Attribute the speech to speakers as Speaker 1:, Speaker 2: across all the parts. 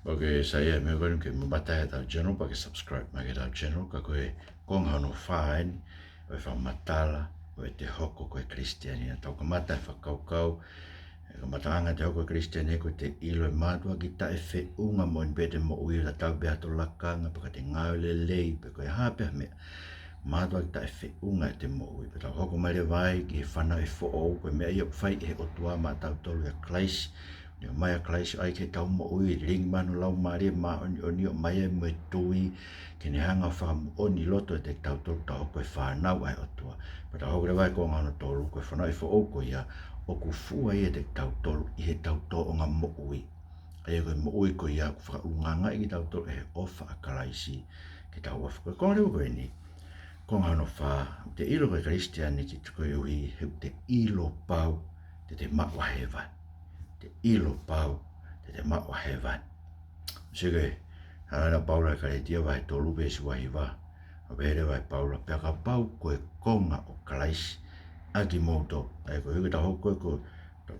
Speaker 1: Okay, saya me going ke mabata ta channel pa ke subscribe ma ke ta channel ka ko kong hano fine o fa matala o te hoko ko kristiani ta ko mata fa kau ko matanga te hoko kristiani ko te ilo matua ki ta fe unga mo bete mo ui la ta be ato lakanga pa te ngale lei pe ko ha pe me matua ki ta fe unga te mo ui pe ta hoko mai vai ki fana e fo o ko me ia fai e o tua ma ta tolu ya Christ ni mai Christ ai ke tau mo ui ring manu lau mari ma oni o mai mo tui ke ne hanga fa oni loto te tau tolu ta ko fa na ai o tua pe ta hoko vai ko ngano tolu ko fana e fo o ko ia o ku fua ia te tau tolu i he tau tolu o ngā mo ui. Ai koe mo ui ko ia ku whaka unganga i ki tau tolu e he ofa a karaisi ki tau wafu. Koe konga reo koe ni, ko ngā no wha, te ilo koe Christiani ki tuko i ui he te ilo pau te mawa hewan. Te ilo pau te mawa hewan. Sige, hana paula ka re tia vai tolu besi wahi wa. A vere vai paula, pia ka pau koe konga o karaisi aki moto ai ko hita hoko ko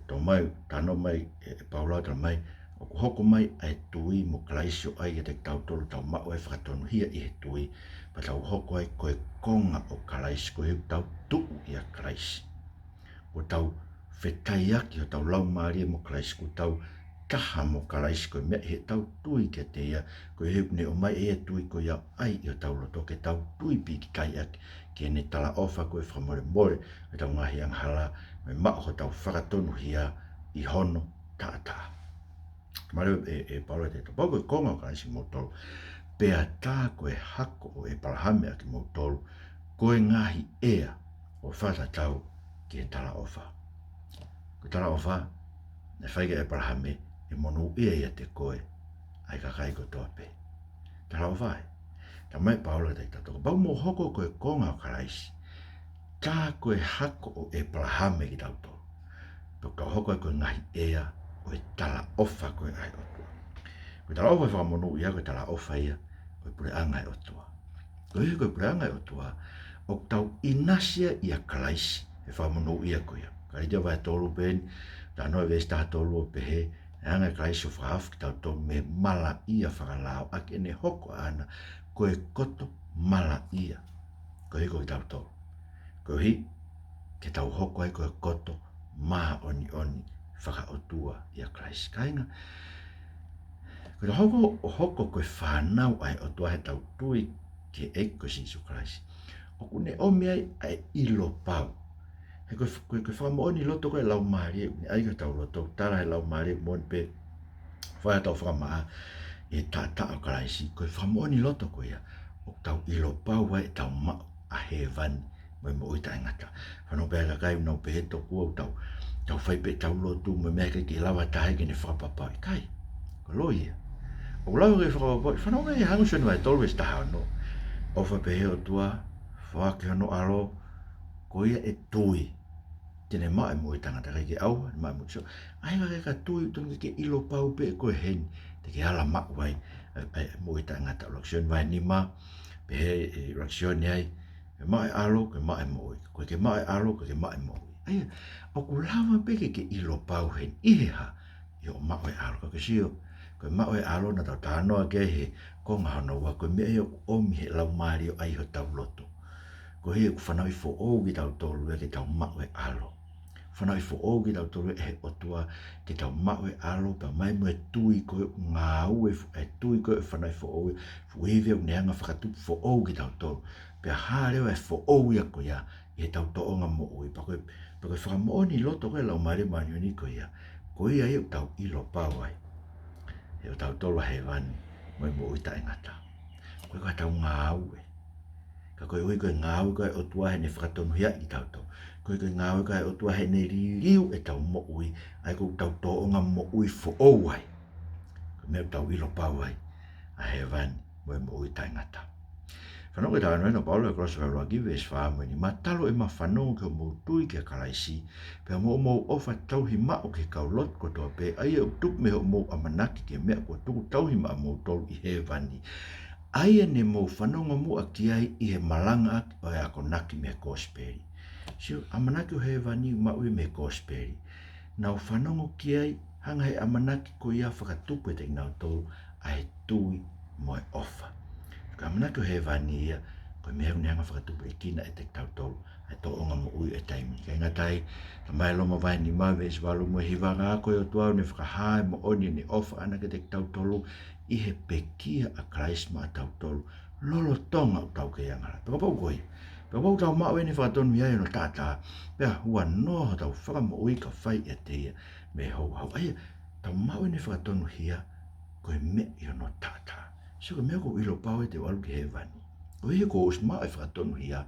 Speaker 1: to mai tano mai paula ta mai o hoko mai ai tui mo klaisio ai te tau tolu tau ma o e whakatonu hia i he tui pa tau hoko ai koe konga o klais ko hiu tau tuu i a klais ko tau whetai aki o tau lau maari mo klais ko tau taha mo klais ko me he tau tui ke te ia ko hiu ne o mai e tui ko ia ai i o tau loto ke tau tui pi ki kai aki ke ne tala ofa koe whamore more e tau ngahi ang hala me mao tau whakatonu hia i hono tata. Mareo paula te tau koe konga ka isi motolu pea tā koe hako o e palahame aki motolu koe ngahi ea o whata tau ki e tala ofa. Ko tala ofa ne whaike e palahame e monu ea ia te koe ai kakai ko toa pe. Tala ofa e. Ta mai paula te tau bau mo hoko koe konga o karaisi. Tā koe hako o e palahame ki tau tō. Tō ka hoko koe ngahi ea o e tala ofa koe ai o tua. Koe tala ofa e whakamonu ia koe tala ofa ia koe pure anga e o tua. Koe koe pure anga e o tua o tau inasia ia kalaisi e whakamonu ia koe ia. Ka ritia vai tōru pēni, tā noe vesi tā tōru o pehe, e anga e kalaisi o whaafu ki tau tō me mala ia whakalao ake ne hoko ana koe koto mala ia. Koe koe tau tō. Ko hi, ke tau hoko ai koe koto, maha oni oni, whaka o tua i a Christ. Kainga, ko te hoko koe whanau ai o tua he tau tui ke eko Sisu Christ. O kune omi ai ilo pau. He koe whamo oni loto koe lau maari, ai koe tau loto, tara he lau maari, mon pe, whai tau whakamaa, e tata o Christ, koe whamo oni loto koe ia, o tau ilo pau ai tau mao a he vani. Mai mo ita ngata whanau pēra kai unau pe heto kua tau whai pe tau lotu me mea kai ki lawa tahe ki ne whakapapai kai ko lo ia o lawa kai whakapapai whanau kai hangu senu ai tolu es taha no o wha pe heo tua whake hono alo ko ia e tui tene mai mo ita ngata kai ki au mai mo so ai kai ka tui tungi ke ilo pau pe ko hen te ke ala mak wai mo ita ngata laksion vai ni ma pe he laksion ai ke mai alo ke mai moi ko ke mai alo ke mai moi ai o ku lava pe ke ilo pau hen iha yo mai alo ke sio ko mai alo na ta no ke he ko ngano wa ko me yo o mi he lau mario ai ho tau loto ko he ku fana i fo o ki tau tolu ke tau mai alo fana i fo o ki tau tolu e o tua ke tau mai alo pa mai mo tui ko ngau e tui ko fana i fo o fu e ve ne anga fa tu fo o ki tau tolu pe hare e fo o ia ko ia e tau to nga mo ui pa ko fa mo ni loto ko la mari mani ni ko ia e tau i lo pa wai e tau to la hevan mo mo i ta ngata ko ka tau nga u ka ko ui ko nga u ko o tua he ne fa to no ia i tau to ko nga u ka o tua he ne riu e tau mo ui ai ko tau to nga mo ui fo o wai ko me tau i lo pa wai a hevan mo mo i ta ngata Whanau ke tāna no Paulo e krosa rua give es whaamwe ni matalo e mawhanau ke mo tui ke kalaisi pe mo ofa tauhi mao ke kaulot ko toa pe ai au tuk me ho mo amanaki ke mea ko tuku tauhi maa mo tolu i he vani ai ne mo whanau mo a kiai i he malanga o e ako naki me kosperi sio amanaki o he vani mao i me kosperi na o whanau kiai hanga he amanaki ko ia whakatupu e te inau tolu a he tui mo e ofa. Ka amanaki o he vani ia, ko mea uni hanga whakatupu e kina e te tau tolu, e to onga mo ui e taimi. Ka inga tai, ta mai loma vai ni mawe isi walu mo hiwanga ako o tuau ni whakahae mo oni ni ofa ana ke te tau tolu, i he pekia a Kraisma a tau tolu, lolo tonga o tau ke iangara. Paka pau koi. Paka pau tau mawe ni whakatonu iai no tata, pea hua noho tau whakamo ui ka whai e te ia, me hou hau. Aia, tau mawe ni whakatonu hia, koe me i no tata. So ko mea ko ilo pau e te walu ki he vani. Ko hi ko us mawe whakatonu hia,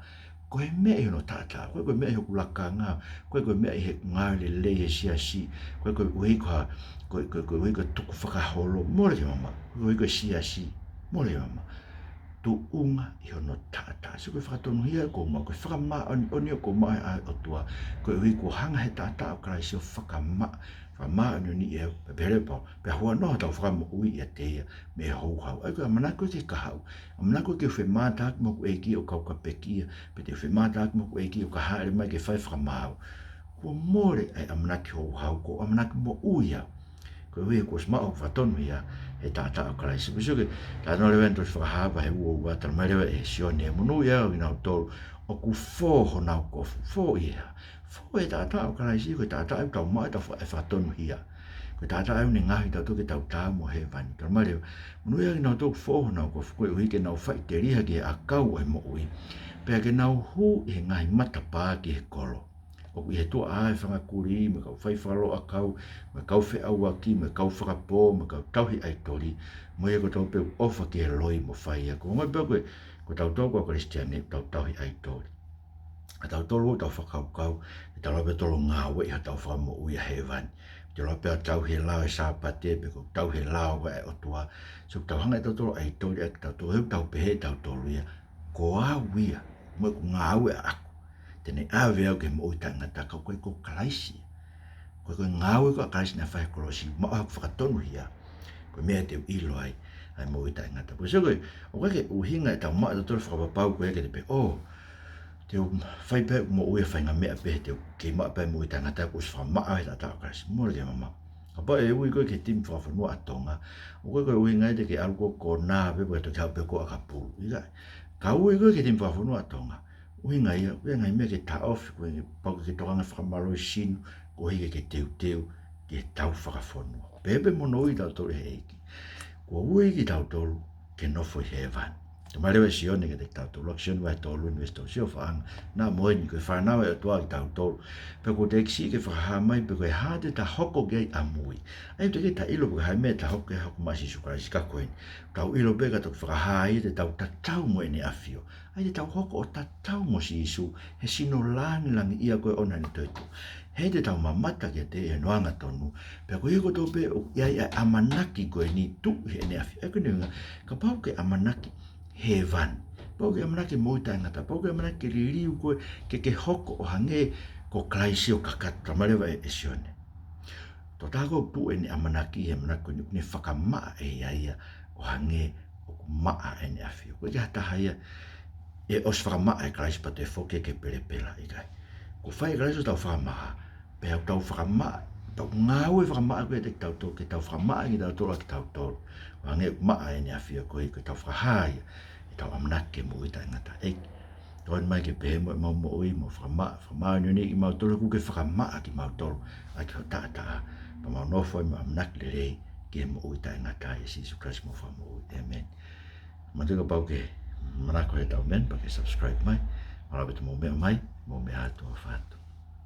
Speaker 1: koe me i no tata. Koe koe me i hoku laka ngā, koe me i he ngā le he sia si, koe ui koe ui koe tuku whakaholo, mole ke mama, koe ui koe sia si, mole ke mama. Tu unga i hono tata. So koe whakatonu hia ko ma, koe whakama oni o ko mai ai o tua, koe ui ko hanga he tata o Kraisi o whakama, whakama oni ni e pere pao, pe hua noha tau whakamo ui i a teia me hou hau. Ai koe amanako te kahau, amanako ke whi mātak mo ku eiki o kau ka pekia, pe te whi mātak mo ku eiki o ka haere mai ke whai whakamau. Kua more ai amanaki hou hau, ko amanaki mo ui au. Ko ui ko smao whatonu ia he tata o Kraisi. Pisuke, tā no lewe ntos whakahawa he ua ua, tana mai lewe e sione, munu ia o inau tolu, o ku fōho nau kofu, fō ia. Fō e tata o Kraisi, ko tata au tau mai tau whatonu ia. Ko tata au ni ngahi tau toke tau tā mo he vani. Tana mai lewe, munu ia inau tolu fōho nau kofu, koe ui ke nau whai te riha ki a kau e mo ui. Pea ke nau hu i he ngahi matapā ki he kolo. O i he tua ae whangakuri, me kau whai whalo a kau, me kau whi au aki, me kau whakapō, me kau tauhi ai tori, mo ia ko tau peu ofa ki he loi mo whai a. Ko ngai peu koe, ko tau tau kua Kristiane, tau tauhi ai tori. A tau tolu tau whakau kau, e tau lape tolo ngā we ha tau whakamo ui a he vani. Te lape a tau he lao e sāpate, pe ko tau he lao wa e o tua. So tau hanga e tau tolo ai tori, e tau tolu heu tau pehe tau tolu ia. Ko a wia, mo e ko ngā we a aku. Tene awe au ke mo ui tangata kau koe ko Kraisi. Koe koe ngāwe ko a Kraisi na whae kolosi, ma o haku whakatonu hia. Koe mea te ilo ai mo ui tangata. Koe so koe, o koe ke uhinga e tau maa tatori whakapapau koe ke te pe, te whai pe mo ui a whainga mea pe, te ke maa pe mo ui tangata ko si whamaa he tata o Kraisi. Mora ke mama. Ka pa e ui koe ke tim whawhanua atonga. O koe koe uhinga e te ke aluko ko nā pe koe te kau pe ko a kapuru. Ka ui koe ke tim whawhanua atonga. Uhinga ia, uhinga mea ke ta off, koe pau ke tohanga whakamaro i sinu, ko hige ke teu, ke tau whakawhonua. Pepe mono i tau tolu he eiki. Ko ui ki tau tolu, ke nofo i he vani. Te marewa sione ke te tau tolu, lak sione wai tolu ni westo sio whaanga, nā moe ni koe whanawa e toa ki tau tolu. Pe ko te eksi ke whakahamai, pe koe hāte ta hoko ke amui. Ai te ke ta ilo pe hai mea ta hoko ke hoko masi sukarasi ka koeni. Tau ilo pe ka tuk whakahai te tau tatau moe ni afio. Ai te tau hoko o tatau mo si isu, he sino langi ia koe ona ni toitu. Hei te tau mamata ke te e noanga tonu, pia koe hiko tau pe iai amanaki koe ni tu he ne afi. Eko ni unga, ka pau ke amanaki he vani. Pau ke amanaki moita ngata, pau ke amanaki ririu koe ke hoko o hange ko Kraisi o kakata marewa e sione. Tō tāko tu e ni amanaki he manako ni whakamaa e iaia o hange o maa e ne afi. Koe ke hata haia, e os whakamaa e Kraisi pa te whoke ke pelepela i kai. Ko whai Kraisi o tau whakamaa, pe au tau whakamaa, tau ngāwe whakamaa koe te tau tō, ke tau whakamaa ki tau tōra ki tau tōru. Wa nge maa e ni awhia koe, ke tau whakahāia, e tau amanake mo i tai ngata eiki. Toi mai ke pehe mo e mau mo ui, mo whakamaa ni uni ki mau tōru ku ke whakamaa ki mau tōru, a ki ho tātaa, pa mau nofo i mo amanake le rei, ke mo ui tai ngata e Sisu Christ mo wha mo ui, amen. Matuka pau ke manako he tau men, pa ke subscribe mai, marabe tu mo mea mai, mo mea atua whātu.